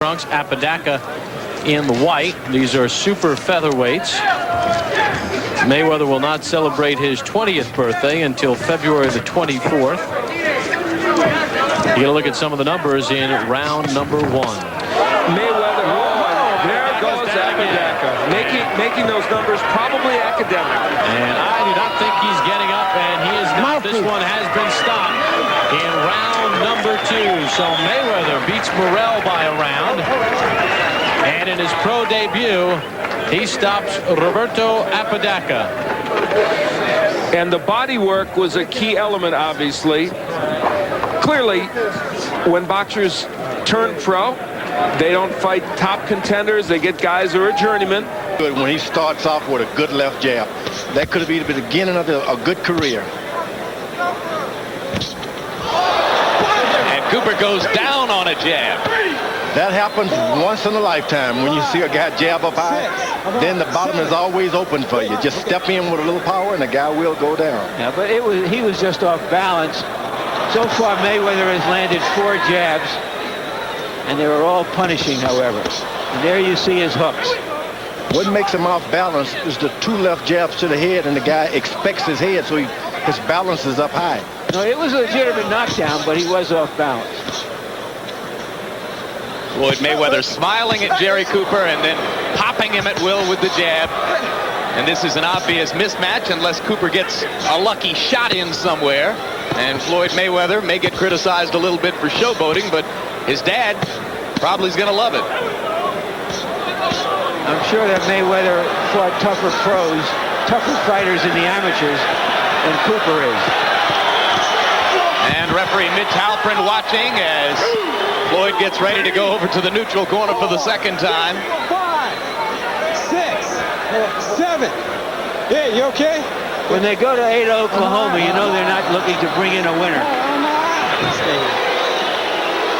Trunks, Apodaca in the white. These are super featherweights. Mayweather will not celebrate his 20th birthday until February the 24th. You gotta look at some of the numbers in round number one. Mayweather, there goes Apodaca, making those numbers probably academic. And I do not think he's getting up, and he is not. This one has been stopped in round number two. So Mayweather beats Morrell by a round. And in his pro debut, he stops Roberto Apodaca. And the body work was a key element, obviously. Clearly, when boxers turn pro, they don't fight top contenders. They get guys who are journeymen. When he starts off with a good left jab, that could be the beginning of a good career. And Cooper goes down on a jab. That happens once in a lifetime. When you see a guy jab up high, then the bottom is always open for you. Just step in with a little power and the guy will go down. Yeah, but he was just off balance. So far, Mayweather has landed 4 jabs, and they were all punishing, however. And there you see his hooks. What makes him off balance is the 2 left jabs to the head, and the guy expects his head, so his balance is up high. No, it was a legitimate knockdown, but he was off balance. Floyd Mayweather smiling at Jerry Cooper and then popping him at will with the jab. And this is an obvious mismatch unless Cooper gets a lucky shot in somewhere. And Floyd Mayweather may get criticized a little bit for showboating, but his dad probably is going to love it. I'm sure that Mayweather fought tougher pros, tougher fighters in the amateurs than Cooper is. And referee Mitch Halprin watching as Floyd gets ready to go over to the neutral corner for the second time. 5, 6, 7. Yeah, you okay? When they go to Ada, Oklahoma, you know they're not looking to bring in a winner.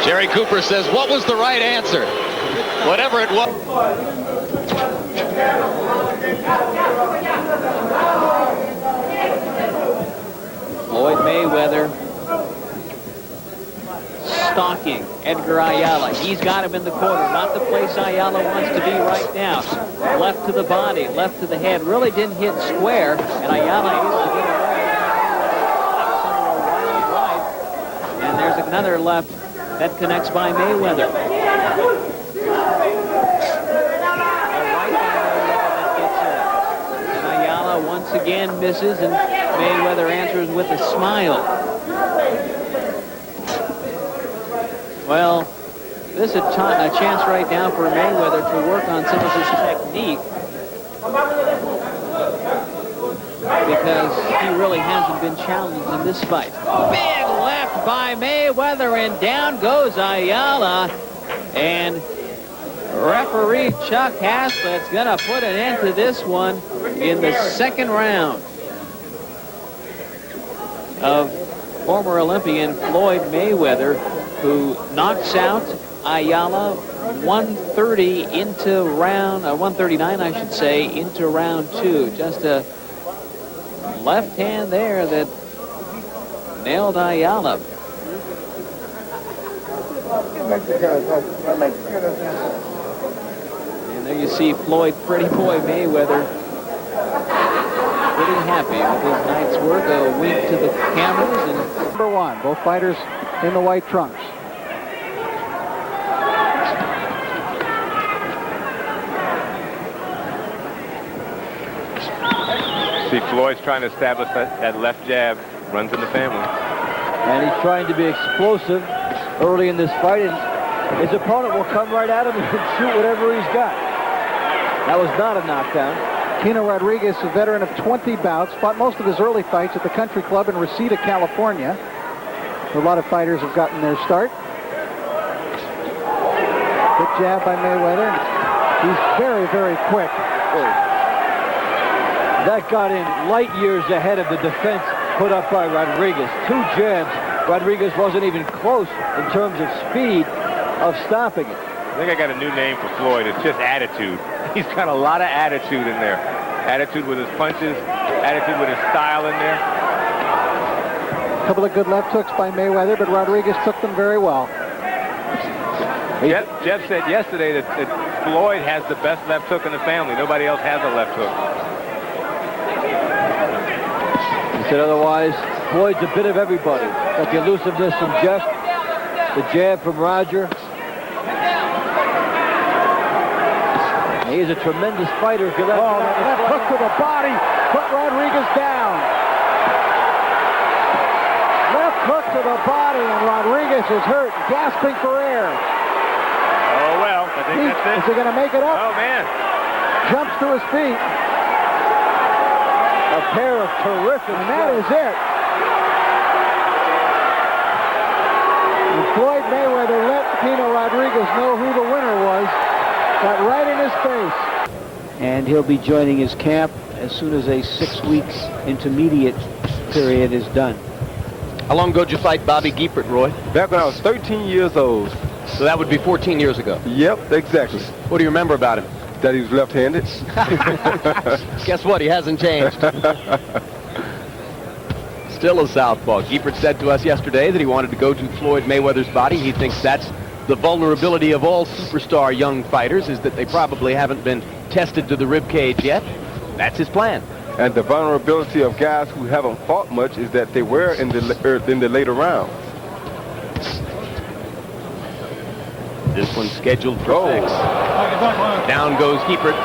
Jerry Cooper says, what was the right answer? Whatever it was. Floyd Mayweather stalking Edgar Ayala. He's got him in the corner, not the place Ayala wants to be right now. Left to the body, left to the head, really didn't hit square, and Ayala able to get away. And there's another left that connects by Mayweather. And Ayala once again misses, and Mayweather answers with a smile. Well, this is a chance right now for Mayweather to work on some of his technique, because he really hasn't been challenged in this fight. Big left by Mayweather, and down goes Ayala. And referee Chuck Haslett's going to put an end to this one in the second round of former Olympian Floyd Mayweather, who knocks out Ayala 130 into round 139, I should say, into round 2. Just a left hand there that nailed Ayala. And there you see Floyd Pretty Boy Mayweather pretty happy with his night's work. A wink to the cameras. And number 1, both fighters in the white trunks. See, Floyd's trying to establish that left jab, runs in the family. And he's trying to be explosive early in this fight, and his opponent will come right at him and shoot whatever he's got. That was not a knockdown. Tino Rodriguez, a veteran of 20 bouts, fought most of his early fights at the Country Club in Reseda, California. A lot of fighters have gotten their start. Good jab by Mayweather. He's very, very quick. That got in light years ahead of the defense put up by Rodriguez. 2 jabs. Rodriguez wasn't even close in terms of speed of stopping it. I think I got a new name for Floyd. It's just attitude. He's got a lot of attitude in there. Attitude with his punches, attitude with his style in there. A couple of good left hooks by Mayweather, but Rodriguez took them very well. Jeff said yesterday that Floyd has the best left hook in the family. Nobody else has a left hook. He said otherwise, Floyd's a bit of everybody. Got the elusiveness from Jeff, the jab from Roger. And he is a tremendous fighter. If you let left hook to the body, put Rodriguez down. Left hook to the body, and Rodriguez is hurt, gasping for air. Oh, well, I think that's it. Is he going to make it up? Oh, man. Jumps to his feet. A pair of terrific, and that is it. And Floyd Mayweather let Pino Rodriguez know who the winner was. Got right in his face. And he'll be joining his camp as soon as a 6-week intermediate period is done. How long ago did you fight Bobby Giepert, Roy? Back when I was 13 years old. So that would be 14 years ago. Yep, exactly. What do you remember about him? That he was left-handed. Guess what? He hasn't changed. Still a southpaw. Giepert said to us yesterday that he wanted to go to Floyd Mayweather's body. He thinks that's the vulnerability of all superstar young fighters, is that they probably haven't been tested to the rib cage yet. That's his plan. And the vulnerability of guys who haven't fought much is that they were in the later rounds. This one's scheduled for 6. Down goes Giepert.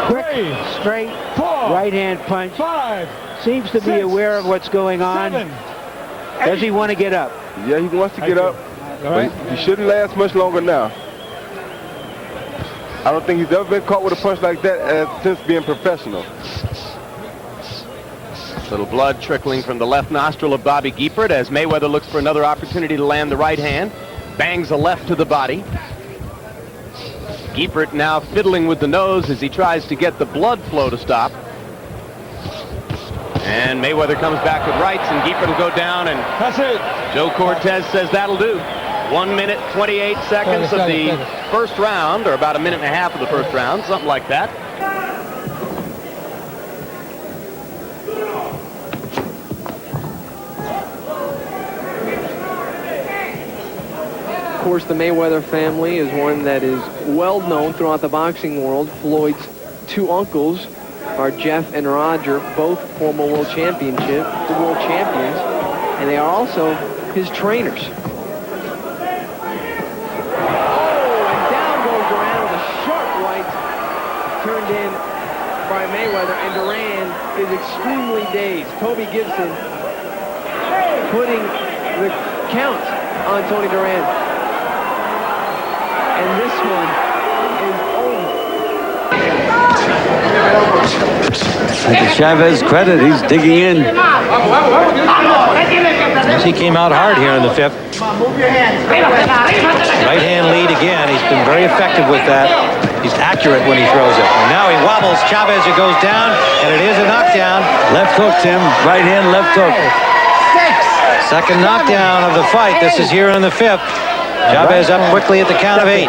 Quick, straight, right-hand punch. 5. Seems to be aware of what's going on. 7. Does he want to get up? Yeah, he wants to get up. But he shouldn't last much longer now. I don't think he's ever been caught with a punch like that since being professional. Little blood trickling from the left nostril of Bobby Giepert as Mayweather looks for another opportunity to land the right hand. Bangs a left to the body. Giepert now fiddling with the nose as he tries to get the blood flow to stop. And Mayweather comes back with rights, and Giepert will go down, and That's it. Joe Cortez says that'll do. 1 minute, 28 seconds of the first round, or about a minute and a half of the first round, something like that. Of course, the Mayweather family is one that is well known throughout the boxing world. Floyd's 2 uncles are Jeff and Roger, both former world champions, and they are also his trainers. Turned in by Mayweather, and Duran is extremely dazed. Toby Gibson putting the count on Tony Duran. And this one is over. To Chavez credit, he's digging in. He came out hard here in the 5th. Right hand lead again. He's been very effective with that. He's accurate when he throws it. And now he wobbles Chavez. It goes down, and it is a knockdown. Left hook, Tim. Right hand, left hook. Second knockdown of the fight. This is here in the 5th. Chavez up quickly at the count of 8.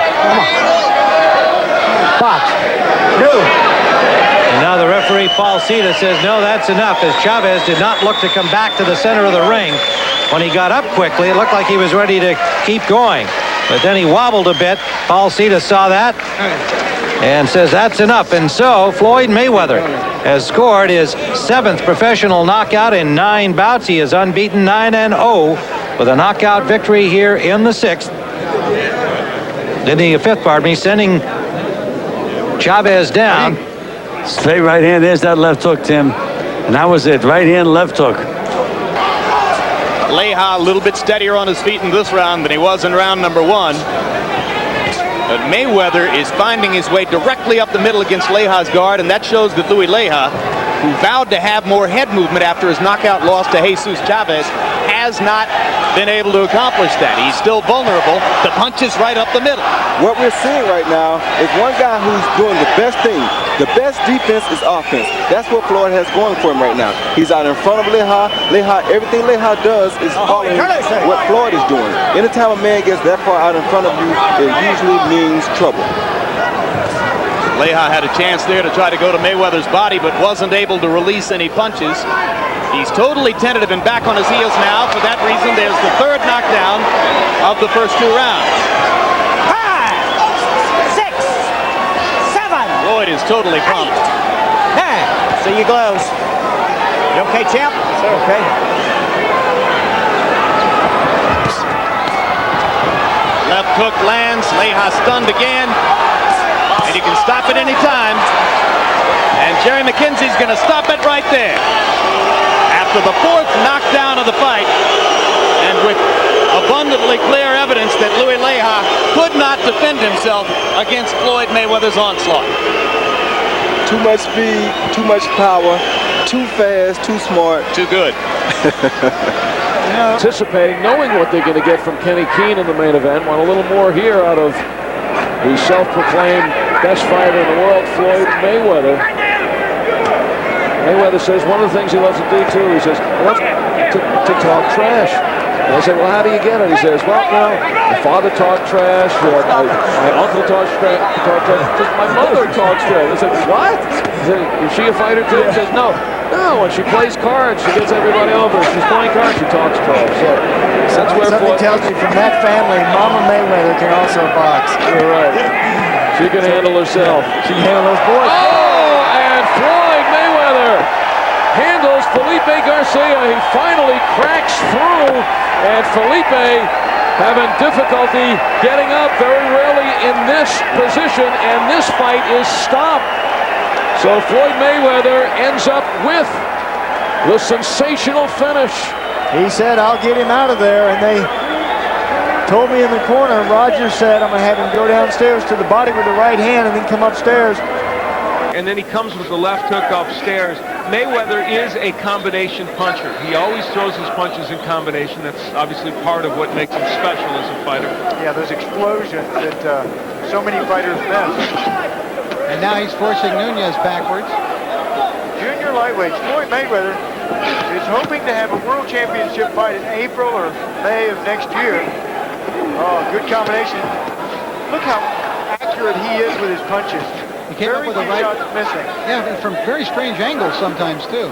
Box. And now the referee, Falsita, says, no, that's enough, as Chavez did not look to come back to the center of the ring. When he got up quickly, it looked like he was ready to keep going. But then he wobbled a bit. Falsita saw that and says that's enough. And so Floyd Mayweather has scored his 7th professional knockout in 9 bouts. He is unbeaten 9-0 with a knockout victory here in the 6th. In the 5th, pardon me, sending Chavez down. Straight right hand. There's that left hook, Tim. And that was it. Right hand, left hook. Leija a little bit steadier on his feet in this round than he was in round number 1. But Mayweather is finding his way directly up the middle against Leija's guard, and that shows that Louis Leija, who vowed to have more head movement after his knockout loss to Jesus Chavez, has not been able to accomplish that. He's still vulnerable. The punch is right up the middle. What we're seeing right now is one guy who's doing the best thing. The best defense is offense. That's what Floyd has going for him right now. He's out in front of Leija. Everything Leija does is following what Floyd is doing. Anytime a man gets that far out in front of you, it usually means trouble. Leija had a chance there to try to go to Mayweather's body, but wasn't able to release any punches. He's totally tentative and back on his heels now. For that reason, there's the 3rd knockdown of the first 2 rounds. Floyd is totally pumped. Hey, see your gloves. You okay, champ? Yes, sir. Okay. Left hook lands. Leija stunned again. And you can stop it any time. And Jerry McKenzie's going to stop it right there. After the 4th knockdown of the fight, and with abundantly clear evidence that Louis Leija could not defend himself against Floyd Mayweather's onslaught. Too much speed, too much power, too fast, too smart. Too good. Anticipating, knowing what they're going to get from Kenny Keene in the main event. Want a little more here out of the self-proclaimed best fighter in the world, Floyd Mayweather. Mayweather says one of the things he loves to do too, he says, he loves to talk trash. And I said, well, how do you get it? He says, well, no, my father talked trash, my uncle talks trash, my mother talks trash. I said, what? He said, is she a fighter too? He says, no, when she plays cards, she gets everybody over. If she's playing cards, she talks trash. So that's where something tells you from that family, Mama Mayweather can also box. You're right. She can handle herself. She can handle those boys. Oh, and Floyd Mayweather handles Felipe Garcia. He finally cracks through, and Felipe having difficulty getting up very rarely in this position, and this fight is stopped. So Floyd Mayweather ends up with the sensational finish. He said, I'll get him out of there, and they told me in the corner, Roger said, I'm going to have him go downstairs to the body with the right hand and then come upstairs. And then he comes with the left hook upstairs. Mayweather is a combination puncher. He always throws his punches in combination. That's obviously part of what makes him special as a fighter. Yeah, those explosions that so many fighters miss. And now he's forcing Nunez backwards. Junior lightweights, Floyd Mayweather is hoping to have a world championship fight in April or May of next year. Oh, good combination. Look how accurate he is with his punches. He came up with a right. Shots missing. Yeah, from very strange angles sometimes too.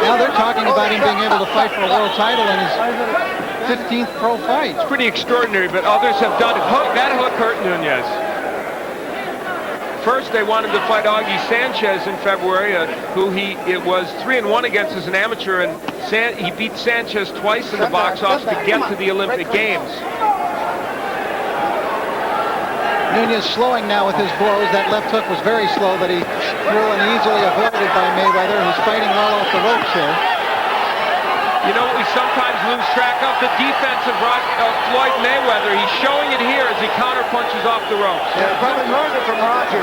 Now they're talking about him being able to fight for a world title in his 15th pro fight. It's pretty extraordinary, but others have done it. That hook hurt Nunez. First, they wanted to fight Augie Sanchez in February, who it was 3-1 against as an amateur, and he beat Sanchez twice in the box office to get to the Olympic Games. Nunez slowing now with his blows. That left hook was very slow that he threw and easily avoided by Mayweather, who's fighting well off the ropes here. You know what we sometimes lose track of? The defense of Floyd Mayweather. He's showing it here as he counter-punches off the ropes. Yeah, probably learned it from Roger,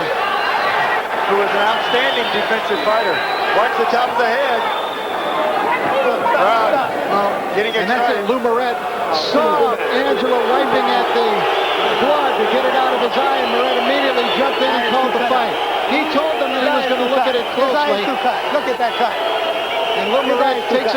who was an outstanding defensive fighter. Watch the top of the head. Getting excited. And that's it. Lou Moret saw Angelo wiping at the blood to get it out of his eye, and Moret immediately jumped in and called the fight. He told them that he was going to look at it closely. Look at that cut. And Lou Moret takes